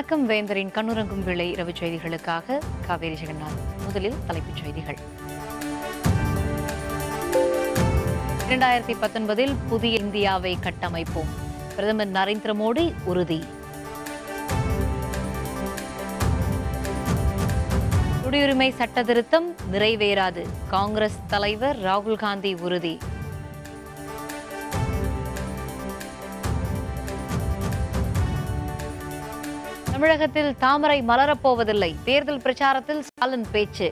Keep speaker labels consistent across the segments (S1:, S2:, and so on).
S1: வணக்கம். வேந்தரின் கண்ணுறங்கும் வேளை இரவு செய்திகளுக்காக காவேரி ஜெகநாத். முதலில் தலைப்புச் செய்திகள். 2019 புதிய இந்தியாவை கட்டமைப்போம். பிரதமர் நரேந்திர மோடி உறுதி. குடியுரிமை சட்ட திருத்தம் நிறைவேறாது. காங்கிரஸ் தலைவர் ராகுல் காந்தி உறுதி. தமிழகத்தில் தாமரை மலரப்போவதில்லை. தேர்தல் பிரச்சாரத்தில் ஸ்டாலின் பேச்சு.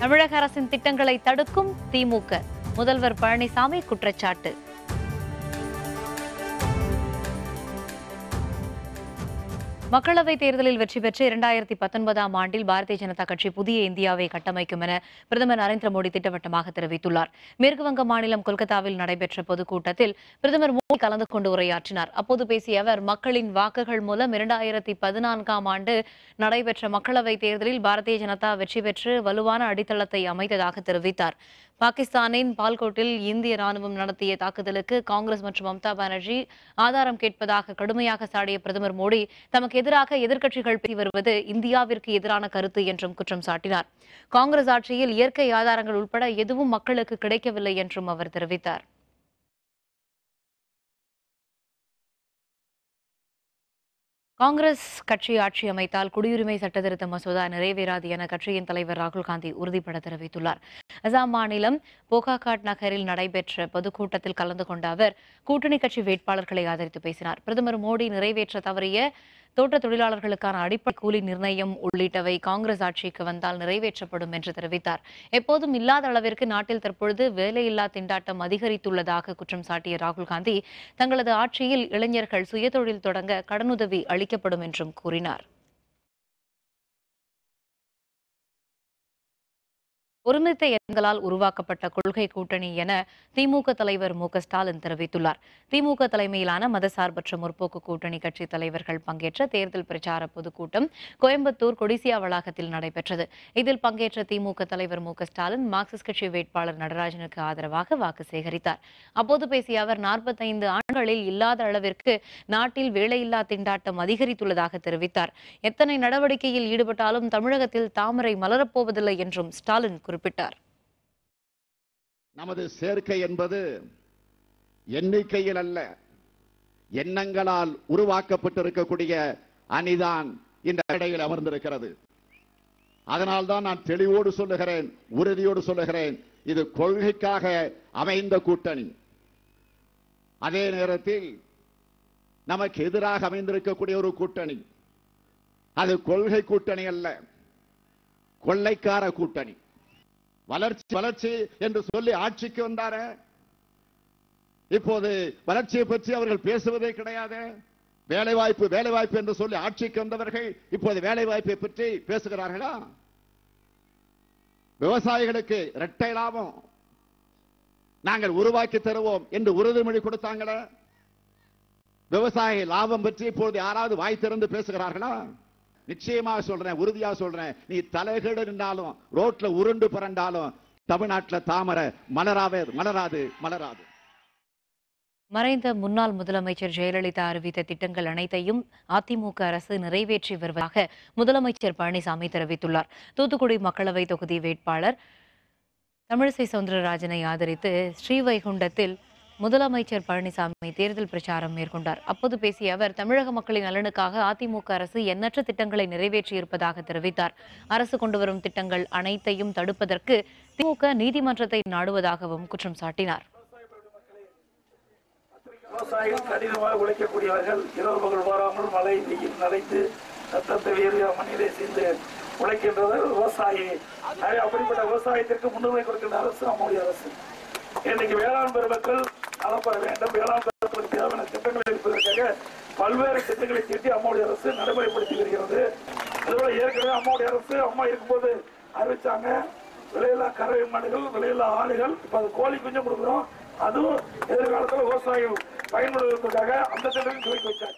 S1: தமிழக அரசின் திட்டங்களை தடுக்கும் திமுக. முதல்வர் பழனிசாமி குற்றச்சாட்டு. மக்களவைத் தேர்தலில் வெற்றி பெற்று 2019 ஆண்டில் பாரதிய ஜனதா கட்சி புதிய இந்தியாவை கட்டமைக்கும் என பிரதமர் நரேந்திர மோடி திட்டவட்டமாக தெரிவித்துள்ளார். மேற்குவங்க மாநிலம் கொல்கத்தாவில் நடைபெற்ற பொதுக்கூட்டத்தில் பிரதமர் மோடி கலந்து கொண்டு உரையாற்றினார். அப்போது பேசிய அவர், மக்களின் வாக்குகள் மூலம் 2014 ஆண்டு நடைபெற்ற மக்களவைத் தேர்தலில் பாரதிய ஜனதா வெற்றி பெற்று வலுவான அடித்தளத்தை அமைத்ததாக தெரிவித்தார். பாகிஸ்தானின் பால்கோட்டில் இந்திய ராணுவம் நடத்திய தாக்குதலுக்கு காங்கிரஸ் மற்றும் மம்தா பானர்ஜி ஆதாரம் கேட்பதாக கடுமையாக சாடிய பிரதமர் மோடி, தமக்கு எதிராக எதிர்க்கட்சிகள் பேசி வருவது இந்தியாவிற்கு எதிரான கருத்து என்றும் குற்றம் சாட்டினார். காங்கிரஸ் ஆட்சியில் இயற்கை ஆதாரங்கள் உட்பட எதுவும் மக்களுக்கு கிடைக்கவில்லை என்றும் அவர் தெரிவித்தார். காங்கிரஸ் கட்சி ஆட்சி அமைத்தால் குடியுரிமை சட்டத்திருத்த மசோதா நிறைவேறாது என கட்சியின் தலைவர் ராகுல் காந்தி உறுதிபட தெரிவித்துள்ளார். அசாம் மாநிலம் போகாகாட் நகரில் நடைபெற்ற பொதுக்கூட்டத்தில் கலந்து கொண்ட அவர் கூட்டணி கட்சி வேட்பாளர்களை ஆதரித்து பேசினார். பிரதமர் மோடி நிறைவேற்ற தவறிய தோட்ட தொழிலாளர்களுக்கான அடிப்படை கூலி நிர்ணயம் உள்ளிட்டவை காங்கிரஸ் ஆட்சிக்கு வந்தால் நிறைவேற்றப்படும் என்று தெரிவித்தார். எப்போதும் இல்லாத அளவிற்கு நாட்டில் தற்பொழுது வேலையில்லா திண்டாட்டம் அதிகரித்துள்ளதாக குற்றம் சாட்டிய ராகுல் காந்தி, தங்களது ஆட்சியில் இளைஞர்கள் சுயதொழில் தொடங்க கடனுதவி அளிக்கப்படும் என்றும் கூறினார். ஒருமித்த எண்களால் உருவாக்கப்பட்ட கொள்கை கூட்டணி என திமுக தலைவர் மு.க.ஸ்டாலின் தெரிவித்துள்ளார். திமுக தலைமையிலான மதசார்பற்ற முற்போக்கு கூட்டணி கட்சி தலைவர்கள் பங்கேற்ற தேர்தல் பிரச்சார பொதுக்கூட்டம் கோயம்புத்தூர் கொடிசியா வளாகத்தில் நடைபெற்றது. இதில் பங்கேற்ற திமுக தலைவர் மு.க.ஸ்டாலின் மார்க்சிஸ்ட் கட்சி வேட்பாளர் நடராஜனுக்கு ஆதரவாக வாக்கு சேகரித்தார். அப்போது பேசிய அவர், 45 ஆண்டுகளில் இல்லாத அளவிற்கு நாட்டில் வேலையில்லா திண்டாட்டம் அதிகரித்துள்ளதாக தெரிவித்தார். எத்தனை நடவடிக்கையில் ஈடுபட்டாலும் தமிழகத்தில் தாமரை மலரப்போவதில்லை என்றும் ஸ்டாலின் குறிப்பிட்டார்.
S2: நமது சேர்க்கை என்பது எண்ணிக்கையில் அல்ல, எண்ணங்களால் உருவாக்கப்பட்டிருக்கக்கூடிய அணிதான் இந்த இடையில் அமர்ந்திருக்கிறது. அதனால்தான் நான் தெளிவோடு சொல்லுகிறேன், உறுதியோடு சொல்லுகிறேன், இது கொள்கைக்காக அமைந்த கூட்டணி. அதே நேரத்தில் நமக்கு எதிராக அமைந்திருக்கக்கூடிய ஒரு கூட்டணி, அது கொள்கை கூட்டணி அல்ல, கொள்ளைக்கார கூட்டணி. வளர்ச்சி வளர்ச்சி என்று சொல்லி ஆட்சிக்கு வந்தார, இப்போது வளர்ச்சியை பற்றி அவர்கள் பேசுவதே கிடையாது. வேலைவாய்ப்பு வேலைவாய்ப்பு என்று சொல்லி ஆட்சிக்கு வந்தவர்கள் இப்போது வேலைவாய்ப்பை பற்றி பேசுகிறார்களா? விவசாயிகளுக்கு இரட்டை லாபம் நாங்கள் உருவாக்கி தருவோம் என்று உறுதிமொழி கொடுத்தாங்களே, விவசாய லாபம் பற்றி இப்போது யாராவது வாய் திறந்து பேசுகிறார்களா? நிச்சயமாக சொல்றேன், உறுதியாக சொல்றேன், நீ தலைகீழ நின்றாலும் ரோட்ல உருண்டு பரண்டாலும் தமிழ்நாட்டில் தாமரை மலராது.
S1: மறைந்த முன்னாள் முதலமைச்சர் ஜெயலலிதா அறிவித்த திட்டங்கள் அனைத்தையும் அதிமுக அரசு நிறைவேற்றி வருவதாக முதலமைச்சர் பழனிசாமி தெரிவித்துள்ளார். தூத்துக்குடி மக்களவை தொகுதி வேட்பாளர் தமிழிசை சவுந்தரராஜனை ஆதரித்து ஸ்ரீவைகுண்டத்தில் முதலமைச்சர் பழனிசாமி தேர்தல் பிரச்சாரம் மேற்கொண்டார். அப்போது பேசிய அவர், தமிழக மக்களின் நலனுக்காக அதிமுக அரசு எண்ணற்ற திட்டங்களை நிறைவேற்றியிருப்பதாக தெரிவித்தார். அரசு கொண்டு வரும் திட்டங்கள் அனைத்தையும் தடுப்பதற்கு திமுக நீதிமன்றத்தை நாடுவதாகவும் குற்றம் சாட்டினார்.
S3: விவசாயிகள் கடினமாக உழைக்கக்கூடியவர்கள், இரவு பகல் வராமல் மழை வெயில் நனைத்து ரத்தத்தை வேறு மண்ணிலே சேர்ந்து உழைக்கின்றது விவசாயி. அப்படிப்பட்ட விவசாயத்திற்கு முன்னுரிமை கொடுக்கின்ற அரசு நம்முடைய அரசு. இன்னைக்கு வேளாண் பெருமக்கள் நலப்பெற வேண்டும், வேளாண் பெருமக்களுக்கு தேவையான திட்டங்களை இருப்பதற்காக பல்வேறு திட்டங்களை தீட்டி அம்மாவுடைய அரசு நடைமுறைப்படுத்தி வருகிறது. அதுபோல ஏற்கனவே அம்மாவுடைய அரசு அம்மா இருக்கும்போது அறிவிச்சாங்க, விலையில்லா கறவை மாடுகள், விலையில்லா ஆடுகள், இப்ப அது கோழி குஞ்சம் கொடுக்குறோம், அதுவும் எதிர்காலத்தில் விவசாயிகள் பயன்படுவதற்காக அந்த திட்டத்தையும் துவக்கி வச்சாங்க.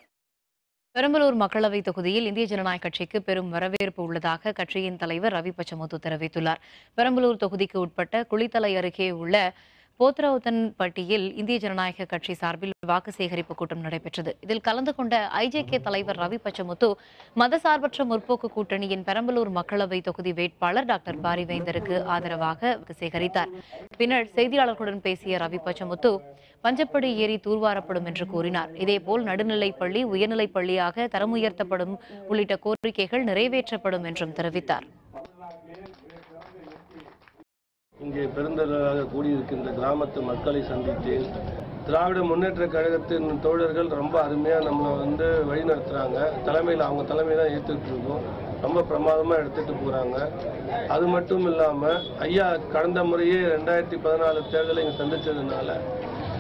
S1: பெரம்பலூர் மக்களவை தொகுதியில் இந்திய ஜனநாயக கட்சிக்கு பெரும் வரவேற்பு உள்ளதாக கட்சியின் தலைவர் ரவி பச்சமுத்து தெரிவித்துள்ளார். பெரம்பலூர் தொகுதிக்கு உட்பட்ட குளித்தலை அருகே உள்ள போத்ராவுத்தன்பட்டியில் இந்திய ஜனநாயக கட்சி சார்பில் வாக்கு சேகரிப்பு கூட்டம் நடைபெற்றது. இதில் கலந்து கொண்ட ஐஜேகே தலைவர் ரவி பச்சமுத்து மதசார்பற்ற முற்போக்கு கூட்டணியின் பெரம்பலூர் மக்களவை தொகுதி வேட்பாளர் டாக்டர் பாரிவேந்தருக்கு ஆதரவாக வாக்கு சேகரித்தார். பின்னர் செய்தியாளர்களுடன் பேசிய ரவி பச்சமுத்து பஞ்சப்படி ஏரி தூர்வாரப்படும் என்று கூறினார். இதேபோல் நடுநிலைப்பள்ளி உயர்நிலைப் பள்ளியாக தரம் உயர்த்தப்படும் உள்ளிட்ட கோரிக்கைகள் நிறைவேற்றப்படும் என்றும் தெரிவித்தார்.
S4: இங்கே பெருந்தளவாக கூடியிருக்கின்ற கிராமத்து மக்களை சந்தித்தேன். திராவிட முன்னேற்ற கழகத்தின் தோழர்கள் ரொம்ப அருமையாக நம்மளை வழிநடத்துகிறாங்க. தலைமையில் அவங்க தலைமையில் தான் ஏற்றுட்டு இருக்கோம். ரொம்ப பிரமாதமாக எடுத்துகிட்டு போகிறாங்க. அது மட்டும் இல்லாமல் ஐயா கடந்த முறையே 2014 தேர்தலை இங்கே சந்தித்ததுனால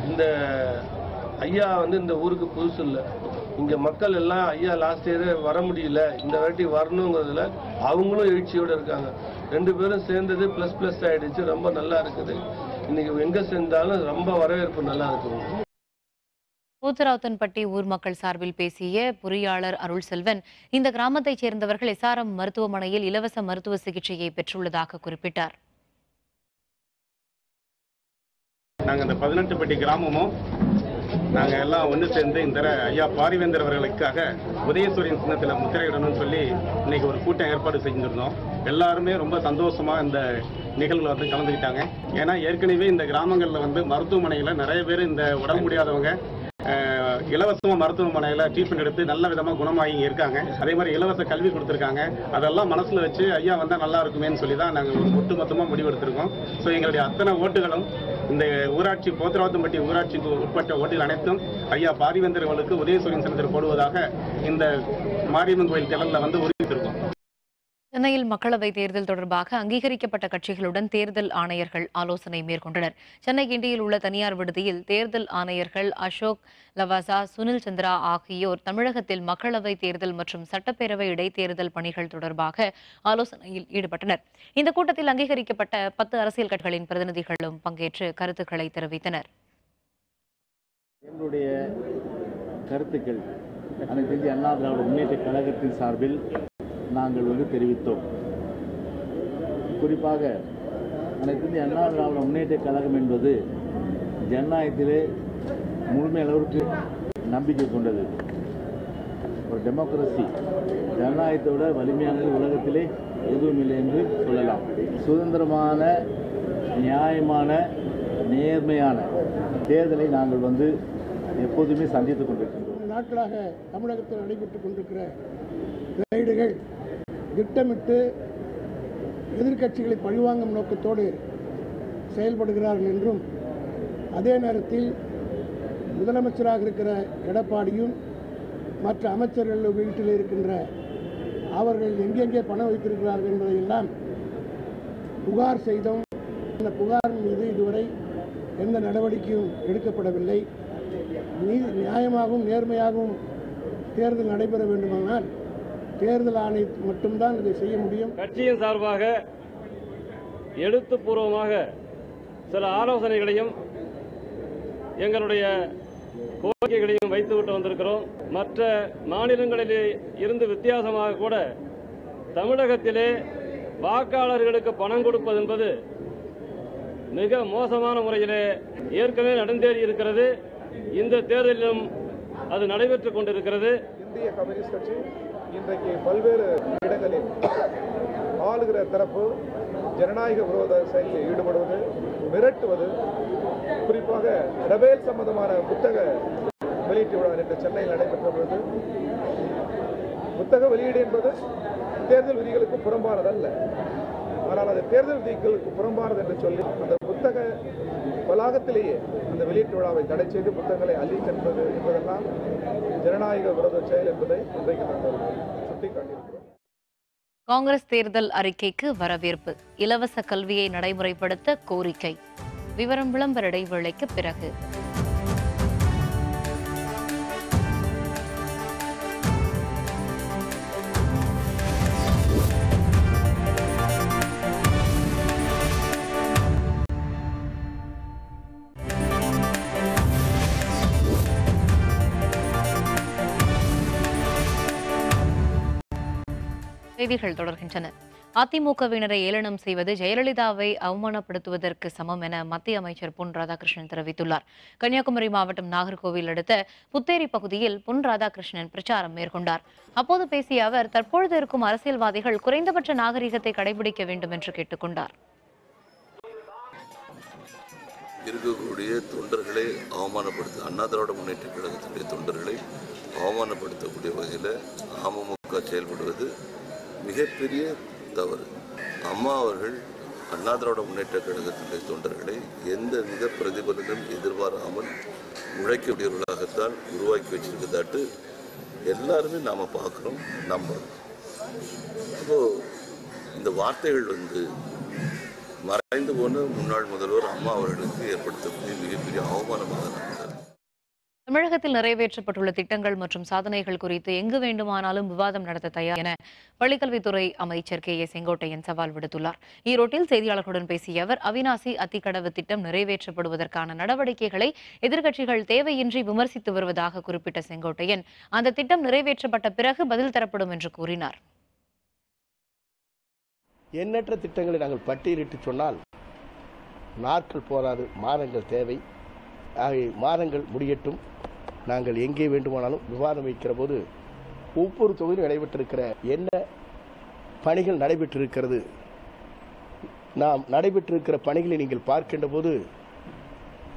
S4: இந்த ஐயா இந்த ஊருக்கு புதுசு இல்லை. இங்கே மக்கள் எல்லாம் ஐயா லாஸ்ட் இயரே வர முடியல, இந்த வாட்டி வரணுங்கிறதுல அவங்களும் எழுச்சியோடு இருக்காங்க. 2 பேரும் சேர்ந்தது ப்ளஸ் ஆகிடுச்சு. ரொம்ப நல்லா இருக்குது. இன்னைக்கு எங்கே சேர்ந்தாலும் ரொம்ப வரவேற்பு நல்லா இருக்குது.
S1: போத்ராவுத்தன்பட்டி ஊர் மக்கள் சார்பில் பேசிய பொறியாளர் அருள் செல்வன் இந்த கிராமத்தைச் சேர்ந்தவர்கள் SRM மருத்துவமனையில் இலவச மருத்துவ சிகிச்சையை பெற்றுள்ளதாக குறிப்பிட்டார்.
S5: நாங்கள் இந்த 18 பட்டி கிராமமும் நாங்கள் எல்லாம் ஒன்று சேர்ந்து இந்த ஐயா பாரிவேந்தர் அவர்களுக்காக உதயசூரியன் சின்னத்தில் முத்திரையிடணும்னு சொல்லி இன்னைக்கு ஒரு கூட்டம் ஏற்பாடு செஞ்சுருந்தோம். எல்லாருமே ரொம்ப சந்தோஷமாக இந்த நிகழ்வில் கலந்துக்கிட்டாங்க. ஏன்னா ஏற்கனவே இந்த கிராமங்களில் மருத்துவமனையில் நிறைய பேர் இந்த உடல் முடியாதவங்க இலவசமாக மருத்துவமனையில் ட்ரீட்மெண்ட் எடுத்து நல்ல விதமாக குணமாகி இருக்காங்க. அதே மாதிரி இலவச கல்வி கொடுத்துருக்காங்க. அதெல்லாம் மனசில் வச்சு ஐயா வந்தால் நல்லா இருக்குமேன்னு சொல்லி தான் நாங்கள் ஒட்டுமொத்தமாக முடிவெடுத்திருக்கோம். ஸோ எங்களுடைய அத்தனை ஓட்டுகளும் இந்த ஊராட்சி போத்ராவுத்தன்பட்டி ஊராட்சிக்கு உட்பட்ட ஓட்டுகள் அனைத்தும் ஐயா பாரிவேந்தர் அவர்களுக்கு உதயசூரியன் சின்னத்தில் போடுவதாக இந்த மாரியம்மன் கோயில் தேர்தலில் உறுதித்திருக்கோம்.
S1: சென்னையில் மக்களவைத் தேர்தல் தொடர்பாக அங்கீகரிக்கப்பட்ட கட்சிகளுடன் தேர்தல் ஆணையர்கள் ஆலோசனை மேற்கொண்டனர். சென்னை கிண்டியில் உள்ள தனியார் விடுதியில் தேர்தல் ஆணையர்கள் அசோக் லவாசா, சுனில் சந்திரா ஆகியோர் தமிழகத்தில் மக்களவைத் தேர்தல் மற்றும் சட்டப்பேரவை இடைத்தேர்தல் பணிகள் தொடர்பாக ஆலோசனையில் ஈடுபட்டனர். இந்த கூட்டத்தில் அங்கீகரிக்கப்பட்ட 10 அரசியல் கட்சிகளின் பிரதிநிதிகளும் பங்கேற்று கருத்துக்களை தெரிவித்தனர்.
S6: எங்களுடைய கருத்துக்கள் அனைத்து இந்திய அண்ணா திராவிட முன்னேற்ற கழகத்தின் சார்பில் நாங்கள் தெரிவித்தோம். குறிப்பாக அனைத்து இந்திய அண்ணா திராவிட முன்னேற்ற கழகம் என்பது ஜனநாயகத்திலே முழுமையளவிற்கு நம்பிக்கை கொண்டது. ஒரு டெமோக்ரஸி, ஜனநாயகத்தோட வலிமையானது உலகத்திலே எதுவும் இல்லை என்று சொல்லலாம். சுதந்திரமான, நியாயமான, நேர்மையான தேர்தலை நாங்கள் எப்போதுமே சந்தித்துக் கொண்டிருக்கின்றோம்.
S7: நாட்களாக தமிழகத்தில் நடைபெற்றுக் கொண்டிருக்கிற ரைடுகள் திட்டமிட்டு எதிர்க்கட்சிகளை பழிவாங்கும் நோக்கத்தோடு செயல்படுகிறார்கள் என்றும், அதே நேரத்தில் முதலமைச்சராக இருக்கிற எடப்பாடியும் மற்ற அமைச்சர்கள் வீட்டில் இருக்கின்ற அவர்கள் எங்கெங்கே பணம் வைத்திருக்கிறார்கள் என்பதையெல்லாம் புகார் செய்தோம். அந்த புகார் மீது இதுவரை எந்த நடவடிக்கையும் எடுக்கப்படவில்லை. நியாயமாகவும் நேர்மையாகவும் தேர்தல் நடைபெற வேண்டுமானால் தேர்தல் ஆணையம் மட்டும்தான் இதை செய்ய முடியும்.
S8: கட்சியின் சார்பாக எழுத்துப்பூர்வமாக சில ஆலோசனைகளையும் எங்களுடைய கோரிக்கைகளையும் வைத்துவிட்டு வந்திருக்கிறோம். மற்ற மாநிலங்களிலே இருந்து வித்தியாசமாக கூட தமிழகத்திலே வாக்காளர்களுக்கு பணம் கொடுப்பது என்பது மிக மோசமான முறையிலே ஏற்கனவே நடந்தேறி இருக்கிறது. இந்த தேர்தலிலும் அது நடைபெற்றுக் கொண்டிருக்கிறது.
S9: இந்திய கம்யூனிஸ்ட் கட்சி இன்றைக்கு பல்வேறு இடங்களில் ஆளுகிற தரப்பு ஜனநாயக விரோத செயலில் ஈடுபடுவது, மிரட்டுவது, குறிப்பாக ரபேல் சம்பந்தமான புத்தக வெளியீட்டு விழா இன்று சென்னையில் நடைபெற்ற பொழுது புத்தக வெளியீடு என்பது தேர்தல் விதிகளுக்கு புறம்பானதல்ல, ஆனால் அது தேர்தல் விதிகளுக்கு புறம்பானது என்று சொல்லி அந்த புத்தக வளாகத்திலேயே அந்த வெளியீட்டு விழாவை தடை செய்து புத்தகங்களை அள்ளி செல்வது என்பதெல்லாம் ஜனநாயக விரோத செயல் என்பதை இன்றைக்கு நாங்கள் சுட்டிக்காட்டியிருக்கிறோம்.
S1: காங்கிரஸ் தேர்தல் அறிக்கைக்கு வரவேற்பு, இலவச கல்வியை நடைமுறைப்படுத்த கோரிக்கை. விவரம் விளம்பர இடைவேளைக்கு பிறகு. செய்திகள் தொடர்கின்றன. அதிமுகவினரை ஏளனம் செய்வது ஜெயலலிதாவை அவமானப்படுத்துவதற்கு சமம் என மத்திய அமைச்சர் பொன் ராதாகிருஷ்ணன் தெரிவித்துள்ளார். கன்னியாகுமரி மாவட்டம் நாகர்கோவில் அடுத்த புத்தேரி பகுதியில் பொன் ராதாகிருஷ்ணன் பிரச்சாரம் மேற்கொண்டார். அப்போது பேசிய அவர், தற்பொழுது இருக்கும் அரசியல்வாதிகள் குறைந்தபட்ச நாகரிகத்தை கடைபிடிக்க வேண்டும் என்று கேட்டுக்கொண்டார்.
S10: இருக்கக்கூடிய தொண்டர்களை அவமானப்படுத்த அண்ணா திராவிட முன்னேற்ற கழகத்தினுடைய தொண்டர்களை அவமானப்படுத்தக்கூடிய வகையில் அமமுக செயல்படுவது மிகப்பெரிய தவறு. அம்மா அவர்கள் அண்ணா திராவிட முன்னேற்ற கழகத்தினுடைய தொண்டர்களை எந்தவித பிரதிபலனும் எதிர்பாராமல் உழைக்கக்கூடியவர்களாகத்தான் உருவாக்கி வச்சிருக்கதாட்டு எல்லாருமே நாம் பார்க்குறோம், நம்புறோம். அப்போது இந்த வார்த்தைகள் மறைந்து போன முன்னாள் முதல்வர் அம்மா அவர்களுக்கு ஏற்படுத்தக்கூடிய மிகப்பெரிய அவமானமாக இருக்கிறது.
S1: தமிழகத்தில் நிறைவேற்றப்பட்டுள்ள திட்டங்கள் மற்றும் சாதனைகள் குறித்து எங்கு வேண்டுமானாலும் விவாதம் நடத்த தயார் என பள்ளிக்கல்வித்துறை அமைச்சர் கே. செங்கோட்டையன் சவால் விடுத்துள்ளார். ஈரோட்டில் செய்தியாளர்களுடன் பேசிய அவர், அவிநாசி அத்திக்கடவு திட்டம் நிறைவேற்றப்படுவதற்கான நடவடிக்கைகளை எதிர்க்கட்சிகள் தேவையின்றி விமர்சித்து வருவதாக குறிப்பிட்ட செங்கோட்டையன், அந்த திட்டம் நிறைவேற்றப்பட்ட பிறகு பதில் தரப்படும் என்று கூறினார்.
S11: எண்ணற்ற திட்டங்களை நாங்கள் பட்டியலிட்டு சொன்னால் நாட்கள் போராது, மாதங்கள் தேவை. ஆகிய மாதங்கள் முடியட்டும். நாங்கள் எங்கே வேண்டுமானாலும் விவாதம் வைக்கிற போது ஒவ்வொரு தொகுதியும் நடைபெற்றிருக்கிற என்ன பணிகள் நடைபெற்றிருக்கிறது, நாம் நடைபெற்றிருக்கிற பணிகளை நீங்கள் பார்க்கின்ற போது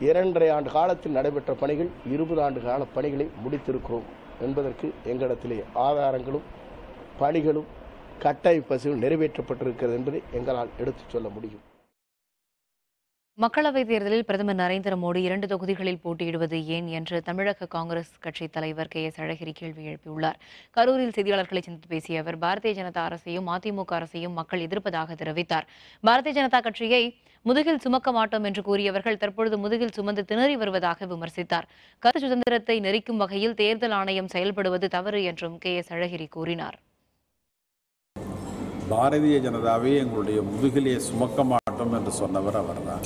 S11: 2.5 ஆண்டு காலத்தில் நடைபெற்ற பணிகள் 20 ஆண்டு கால பணிகளை முடித்திருக்கிறோம் என்பதற்கு எங்களிடத்திலே ஆதாரங்களும் பணிகளும் கட்டமைப்புகள் நிறைவேற்றப்பட்டிருக்கிறது என்பதை எங்களால் எடுத்துச் சொல்ல முடியும்.
S1: மக்களவைத் தேர்தலில் பிரதமர் நரேந்திர மோடி 2 தொகுதிகளில் போட்டியிடுவது ஏன் என்று தமிழக காங்கிரஸ் கட்சி தலைவர் கே. எஸ். அழகிரி கேள்வி எழுப்பியுள்ளார். கரூரில் செய்தியாளர்களை சந்தித்து பேசிய அவர், பாரதிய ஜனதா அரசையும் அதிமுக அரசையும் மக்கள் எதிர்ப்பதாக தெரிவித்தார். பாரதிய ஜனதா கட்சியை முதுகில் சுமக்க மாட்டோம் என்று கூறியவர்கள் தற்பொழுது முதுகில் சுமந்து திணறி வருவதாக விமர்சித்தார். கருத்து சுதந்திரத்தை நெறிக்கும் வகையில் தேர்தல் ஆணையம் செயல்படுவது தவறு என்றும் கே. எஸ். அழகிரி கூறினார்.
S12: பாரதிய ஜனதாவை எங்களுடைய முதுகிலே சுமக்க மாட்டோம் என்று சொன்னவர் அவர்தான்.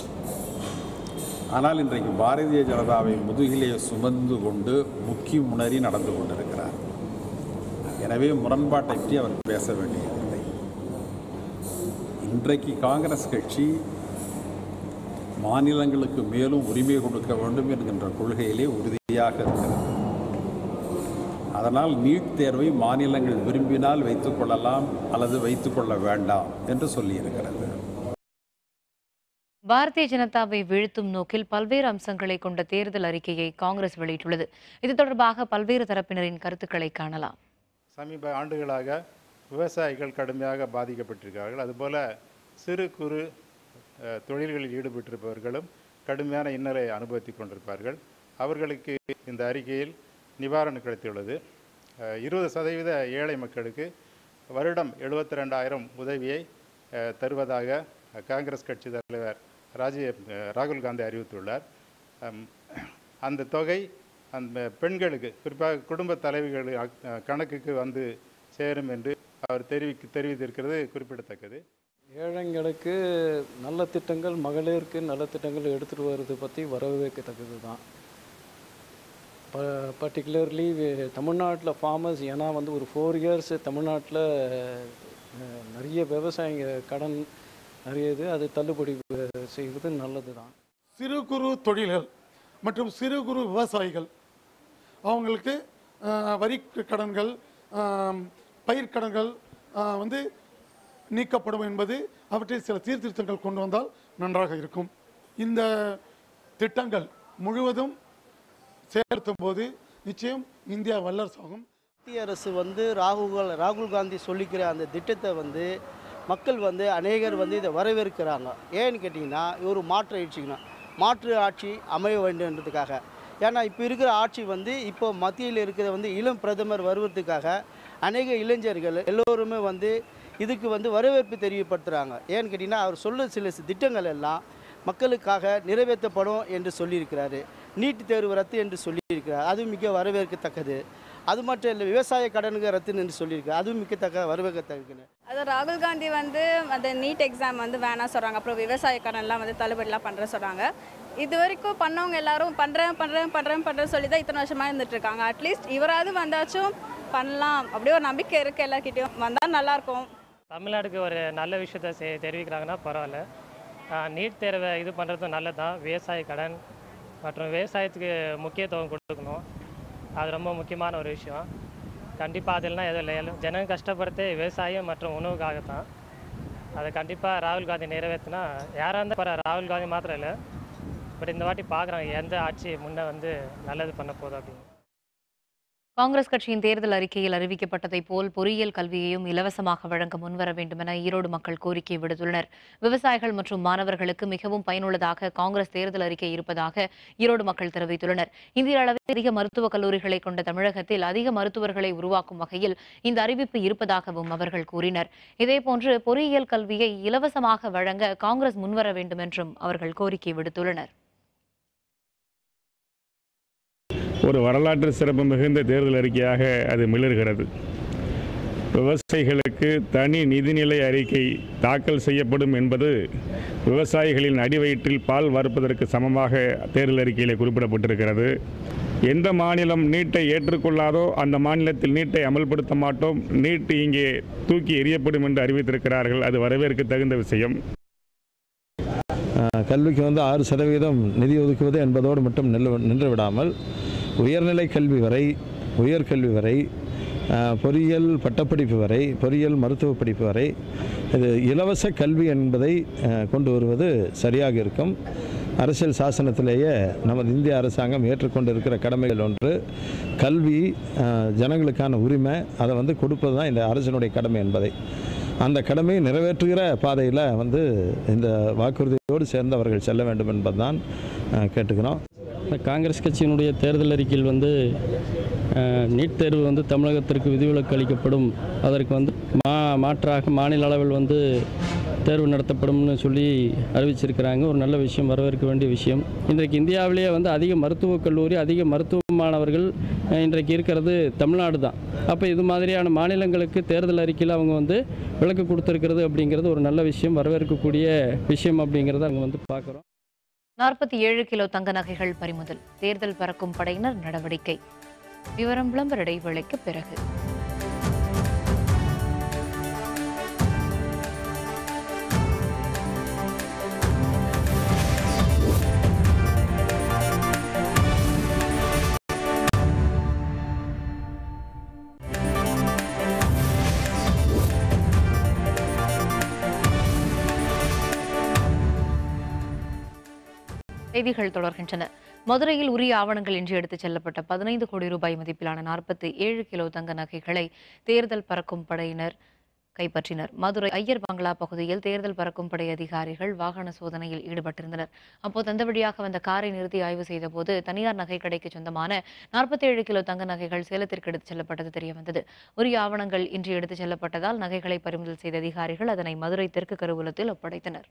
S12: ஆனால் இன்றைக்கு பாரதிய ஜனதாவை முதுகிலே சுமந்து கொண்டு முக்கி முனறி நடந்து கொண்டிருக்கிறார். எனவே முரண்பாட்டை பற்றி அவர் பேச வேண்டியதில்லை. இன்றைக்கு காங்கிரஸ் கட்சி மாநிலங்களுக்கு மேலும் உரிமை கொடுக்க வேண்டும் என்கின்ற கொள்கையிலே உறுதியாக இருக்கிறது. அதனால் நீட் தேர்வை மாநிலங்கள் விரும்பினால் வைத்துக் கொள்ளலாம் அல்லது வைத்துக் கொள்ள வேண்டாம் என்று சொல்லியிருக்கிறது.
S1: பாரதிய ஜனதாவை வீழ்த்தும் நோக்கில் பல்வேறு அம்சங்களை கொண்ட தேர்தல் அறிக்கையை காங்கிரஸ் வெளியிட்டுள்ளது. இது தொடர்பாக பல்வேறு தரப்பினரின் கருத்துக்களை காணலாம்.
S13: சமீப ஆண்டுகளாக விவசாயிகள் கடுமையாக பாதிக்கப்பட்டிருக்கிறார்கள். அதுபோல சிறு குறு தொழில்களில் ஈடுபட்டிருப்பவர்களும் கடுமையான இன்னலை அனுபவித்துக் கொண்டிருப்பார்கள். அவர்களுக்கு இந்த அறிக்கையில் நிவாரணம் கிடைத்துள்ளது. 20% ஏழை மக்களுக்கு வருடம் 72,000 உதவியை தருவதாக காங்கிரஸ் கட்சி தலைவர் ராகுல் காந்தி அறிவித்துள்ளார். அந்த தொகை அந்த பெண்களுக்கு, குறிப்பாக குடும்ப தலைவிகள் கணக்குக்கு வந்து சேரும் என்று அவர் தெரிவித்திருக்கிறது குறிப்பிடத்தக்கது.
S14: ஏழைங்களுக்கு நல்ல திட்டங்கள், மகளிருக்கு நல்ல திட்டங்கள் எடுத்துகிட்டு வர்றது பற்றி வரவேற்கத்தக்கது தான். பர்டிகுலர்லி தமிழ்நாட்டில் ஃபார்மர்ஸ், ஏன்னா ஒரு 4 இயர்ஸ் தமிழ்நாட்டில் நிறைய விவசாயிங்க கடன் நிறையது, அது தள்ளுபடி செய்வது நல்லது தான்.
S15: சிறு குறு தொழில்கள் மற்றும் சிறு குறு விவசாயிகள் அவங்களுக்கு வரி கடன்கள், பயிர்க்கடன்கள் நீக்கப்படும் என்பது அவற்றில் சில சீர்திருத்தங்கள் கொண்டு வந்தால் நன்றாக இருக்கும். இந்த திட்டங்கள் முழுவதும் செயல்படுத்தும் போது நிச்சயம் இந்தியா வல்லரசாகும்.
S16: மத்திய அரசு ராகுல் காந்தி சொல்லிக்கிற அந்த திட்டத்தை மக்கள் அநேகர் இதை வரவேற்கிறாங்க. ஏன்னு கேட்டிங்கன்னா, ஒரு மாற்று ஆட்சி அமைய வேண்டும்ன்றதுக்காக. ஏன்னா இப்போ இருக்கிற ஆட்சி இப்போ மத்தியில் இருக்கிற இளம் பிரதமர் வருவதற்காக அநேக இளைஞர்கள் எல்லோருமே இதுக்கு வரவேற்பு தெரியப்படுத்துகிறாங்க. ஏன்னு கேட்டிங்கன்னா, அவர் சொல்ல சில திட்டங்கள் எல்லாம் மக்களுக்காக நிறைவேற்றப்படும் என்று சொல்லியிருக்கிறாரு. நீட் தேர்வு ரத்து என்று சொல்லியிருக்கிறார், அதுவும் மிக வரவேற்கத்தக்கது. அது மட்டும் இல்லை, விவசாய கடனுக்கு ரத்து என்று சொல்லியிருக்காரு, அதுவும் மிக வரவேற்கத்தக்கது.
S17: அது ராகுல் காந்தி அந்த நீட் எக்ஸாம் வேணாம் சொல்கிறாங்க. அப்புறம் விவசாய கடன்லாம் தள்ளுபடிலாம் பண்ணுற சொல்கிறாங்க. இது வரைக்கும் பண்ணவங்க எல்லாரும் பண்ணுறேன் சொல்லி தான் இத்தனை வருஷமாக இருந்துகிட்ருக்காங்க. அட்லீஸ்ட் இவராது வந்தாச்சும் பண்ணலாம், அப்படியே ஒரு நம்பிக்கை இருக்குது. எல்லாருக்கிட்டையும் வந்தால் நல்லாயிருக்கும்.
S18: தமிழ்நாடுக்கு ஒரு நல்ல விஷயத்தை தெரிவிக்கிறாங்கன்னா பரவாயில்ல. நீட் தேர்வை இது பண்ணுறது நல்லது தான். விவசாய கடன் மற்றும் விவசாயத்துக்கு முக்கியத்துவம் கொடுக்கணும். அது ரொம்ப முக்கியமான ஒரு விஷயம். கண்டிப்பாக அதெல்லாம் எதுவும் இல்லை. ஜனங்க கஷ்டப்படுறது விவசாயம் மற்றும் உணவுக்காகத்தான். அதை கண்டிப்பாக ராகுல் காந்தி நிறைவேற்றினா யாராக இருந்தால் ராகுல் காந்தி மாத்திரம் இல்லை, பட் இந்த வாட்டி பார்க்குறாங்க எந்த ஆட்சி முன்னே வந்து நல்லது பண்ண போதும் அப்படின்னு.
S1: காங்கிரஸ் கட்சியின் தேர்தல் அறிக்கையில் அறிவிக்கப்பட்டதைப் போல் பொறியியல் கல்வியையும் இலவசமாக வழங்க முன்வர வேண்டும் என ஈரோடு மக்கள் கோரிக்கை விடுத்துள்ளனர். விவசாயிகள் மற்றும் மாணவர்களுக்கு மிகவும் பயனுள்ளதாக காங்கிரஸ் தேர்தல் அறிக்கை இருப்பதாக ஈரோடு மக்கள் தெரிவித்துள்ளனர். இந்திய அளவில் அதிக மருத்துவக் கல்லூரிகளை கொண்ட தமிழகத்தில் அதிக மருத்துவர்களை உருவாக்கும் வகையில் இந்த அறிவிப்பு இருப்பதாகவும் அவர்கள் கூறினர். இதேபோன்று பொறியியல் கல்வியை இலவசமாக வழங்க காங்கிரஸ் முன்வர வேண்டும் என்றும் அவர்கள் கோரிக்கை விடுத்துள்ளனர்.
S19: ஒரு வரலாற்று சிறப்பு மிகுந்த தேர்தல் அறிக்கையாக அது மிளர்கிறது. விவசாயிகளுக்கு தனி நிதிநிலை அறிக்கை தாக்கல் செய்யப்படும் என்பது விவசாயிகளின் அடிவயிற்றில் பால் வார்ப்பதற்கு சமமாக தேர்தல் அறிக்கையில் குறிப்பிடப்பட்டிருக்கிறது. எந்த மாநிலம் நீட்டை ஏற்றுக்கொள்ளாதோ அந்த மாநிலத்தில் நீட்டை அமல்படுத்த மாட்டோம், நீட் இங்கே தூக்கி எறியப்படும் என்று அறிவித்திருக்கிறார்கள். அது வரவேற்க தகுந்த விஷயம்.
S20: கல்விக்கு 6% நிதி ஒதுக்குவது என்பதோடு மட்டும் நின்று விடாமல் உயர்நிலை கல்வி வரை, உயர்கல்வி வரை, பொறியியல் பட்டப்படிப்பு வரை, பொறியியல் மருத்துவ படிப்பு வரை இது இலவச கல்வி என்பதை கொண்டு வருவது சரியாக இருக்கும். அரசியல் சாசனத்திலேயே நமது இந்திய அரசாங்கம் ஏற்றுக்கொண்டிருக்கிற கடமைகள் ஒன்று கல்வி, ஜனங்களுக்கான உரிமை, அதை கொடுப்பது தான் இந்த அரசினுடைய கடமை என்பதை அந்த கடமையை நிறைவேற்றுகிற பாதையில் இந்த வாக்குறுதியோடு சேர்ந்தவர்கள் செல்ல வேண்டும் என்பதுதான் கேட்டுக்கிறோம்.
S14: காங்கிரஸ் கட்சியினுடைய தேர்தல் அறிக்கையில் நீட் தேர்வு தமிழகத்திற்கு விதிவிலக்கு அளிக்கப்படும், அதற்கு மாற்றாக மாநில அளவில் தேர்வு நடத்தப்படும்னு சொல்லி அறிவிச்சிருக்கிறாங்க. ஒரு நல்ல விஷயம், வரவேற்க வேண்டிய விஷயம். இன்றைக்கு இந்தியாவிலேயே அதிக மருத்துவக் கல்லூரி, அதிக மருத்துவ மாணவர்கள் இன்றைக்கு இருக்கிறது தமிழ்நாடு தான். அப்போ இது மாதிரியான மாநிலங்களுக்கு தேர்தல் அறிக்கையில் அவங்க விலக்கு கொடுத்துருக்கிறது அப்படிங்கிறது ஒரு நல்ல விஷயம், வரவேற்கக்கூடிய விஷயம் அப்படிங்கிறத அவங்க பார்க்குறோம்.
S1: 47 கிலோ தங்க நகைகள் பறிமுதல், தேர்தல் பறக்கும் படையினர் நடவடிக்கை. விவரம் விளம்பர இடைவேளைக்கு பிறகு. செய்திகள் தொடர்கின்றன. மதுரையில் உரிய ஆவணங்கள் இன்றி எடுத்துச் செல்லப்பட்ட 15 கோடி ரூபாய் மதிப்பிலான 47 கிலோ தங்க நகைகளை தேர்தல் பறக்கும் படையினர் கைப்பற்றினர். மதுரை ஐயர் பங்களா பகுதியில் தேர்தல் பறக்கும் படை அதிகாரிகள் வாகன சோதனையில் ஈடுபட்டிருந்தனர். அப்போது அந்த வழியாக வந்த காரை நிறுத்தி ஆய்வு செய்தபோது தனியார் நகை கடைக்கு சொந்தமான 47 கிலோ தங்க நகைகள் சேலத்திற்கு எடுத்துச் செல்லப்பட்டது தெரியவந்தது. உரிய ஆவணங்கள் இன்றி எடுத்துச் செல்லப்பட்டதால் நகைகளை பறிமுதல் செய்த அதிகாரிகள் அதனை மதுரை தெற்கு கருவூலத்தில் ஒப்படைத்தனர்.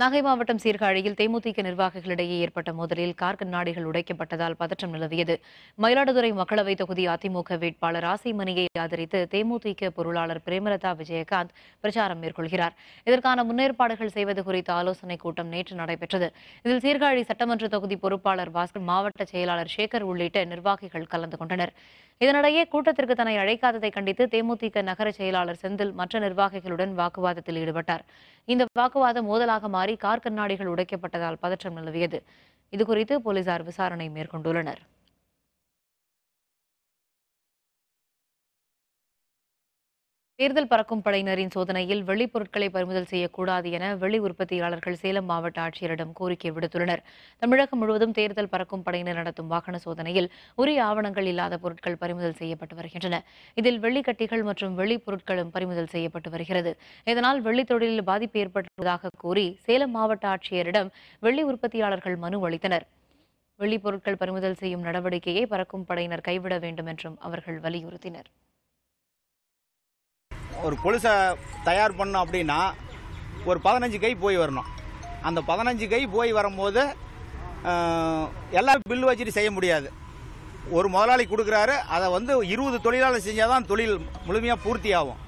S1: நாகை மாவட்டம் சீர்காழியில் தேமுதிக நிர்வாகிகளிடையே ஏற்பட்ட மோதலில் கார் கண்ணாடிகள் உடைக்கப்பட்டதால் பதற்றம் நிலவியது. மயிலாடுதுறை மக்களவைத் தொகுதி அதிமுக வேட்பாளர் ஆசைமணியை ஆதரித்து தேமுதிக பொருளாளர் பிரேமலதா விஜயகாந்த் பிரச்சாரம் மேற்கொள்கிறார். இதற்கான முன்னேற்பாடுகள் செய்வது குறித்த ஆலோசனைக் கூட்டம் நேற்று நடைபெற்றது. இதில் சீர்காழி சட்டமன்ற தொகுதி பொறுப்பாளர் பாஸ்கர், மாவட்ட செயலாளர் சேகர் உள்ளிட்ட நிர்வாகிகள் கலந்து கொண்டனர். இதனிடையே கூட்டத்திற்கு தன்னை அழைக்காததை கண்டித்து தேமுதிக நகர செயலாளர் செந்தில் மற்ற நிர்வாகிகளுடன் வாக்குவாதத்தில் ஈடுபட்டார். இந்த வாக்குவாதம் மோதலாக மாறி கார் கண்ணாடிகள் உடைக்கப்பட்டதால் பதற்றம் நிலவியது. இதுகுறித்து போலீசார் விசாரணை மேற்கொண்டுள்ளனர். தேர்தல் பறக்கும் படையினரின் சோதனையில் வெள்ளி பொருட்களை பறிமுதல் செய்யக்கூடாது என வெள்ளி உற்பத்தியாளர்கள் சேலம் மாவட்ட ஆட்சியரிடம் கோரிக்கை விடுத்துள்ளனர். தமிழகம் முழுவதும் தேர்தல் பறக்கும் படையினர் நடத்தும் வாகன சோதனையில் உரிய ஆவணங்கள் இல்லாத பொருட்கள் பறிமுதல் செய்யப்பட்டு வருகின்றன. இதில் வெள்ளிக்கட்டிகள் மற்றும் வெள்ளி பொருட்களும் பறிமுதல் செய்யப்பட்டு வருகிறது. இதனால் வெள்ளி தொழிலில் பாதிப்பு ஏற்பட்டுள்ளதாக கூறி சேலம் மாவட்ட ஆட்சியரிடம் வெள்ளி உற்பத்தியாளர்கள் மனு அளித்தனர். வெள்ளி பொருட்கள் பறிமுதல் செய்யும் நடவடிக்கையை பறக்கும் படையினர் கைவிட வேண்டும் என்றும் அவர்கள் வலியுறுத்தினர்.
S21: ஒரு கொலுசை தயார் பண்ணோம் அப்படின்னா ஒரு 15 கை போய் வரணும். அந்த 15 கை போய் வரும்போது எல்லாம் பில்லு வச்சுட்டு செய்ய முடியாது. ஒரு முதலாளி கொடுக்குறாரு, அதை 20 தொழிலாளர் செஞ்சால் தான் தொழில் முழுமையாக பூர்த்தி ஆகும்.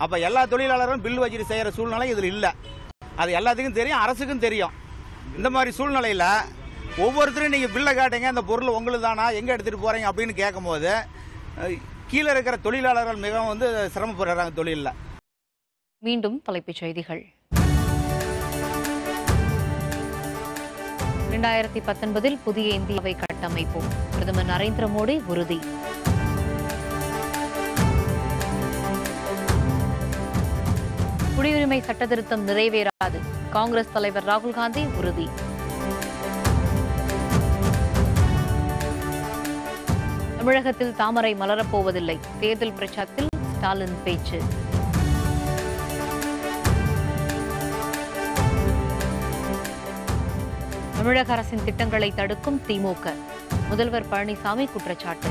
S21: அப்போ எல்லா தொழிலாளரும் பில்லு வச்சுட்டு செய்கிற சூழ்நிலை இதில் இல்லை. அது எல்லாத்துக்கும் தெரியும், அரசுக்கும் தெரியும். இந்த மாதிரி சூழ்நிலையில் ஒவ்வொருத்தரும் நீங்கள் பில்லை காட்டுங்க, அந்த பொருள் உங்களுக்கு தானா, எங்கே எடுத்துகிட்டு போகிறீங்க அப்படின்னு கேட்கும்போது கீழே இருக்கிற தொழிலாளர்கள் மிகவும் வந்து சிரமப்படுறாங்க தொழிலில்.
S1: மீண்டும் தலைப்புச் செய்திகள். 2019 புதிய இந்தியாவை கட்டமைப்போம், பிரதமர் நரேந்திர மோடி உறுதி. குடியுரிமை சட்டத்திருத்தம் நிறைவேறாது, காங்கிரஸ் தலைவர் ராகுல் காந்தி உறுதி. தமிழகத்தில் தாமரை மலரப்போவதில்லை, தேர்தல் பிரச்சாரத்தில் ஸ்டாலின் பேச்சு. தமிழக அரசின் திட்டங்களை தடுக்கும் திமுக, முதல்வர் பழனிசாமி குற்றச்சாட்டு.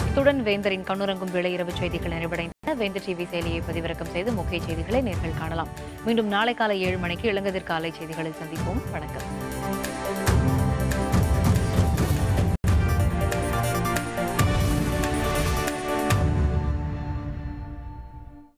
S1: இத்துடன் வேந்தரின் கண்ணுறங்கும் வேளை இரவு செய்திகள் நிறைவடைந்தன. வேந்தர் டிவி செயலியை பதிவிறக்கம் செய்து முக்கிய செய்திகளை நேர்கள் காணலாம். மீண்டும் நாளை காலை 7 மணிக்கு இளங்கதிர் காலை செய்திகளில் சந்திப்போம். வணக்கம்.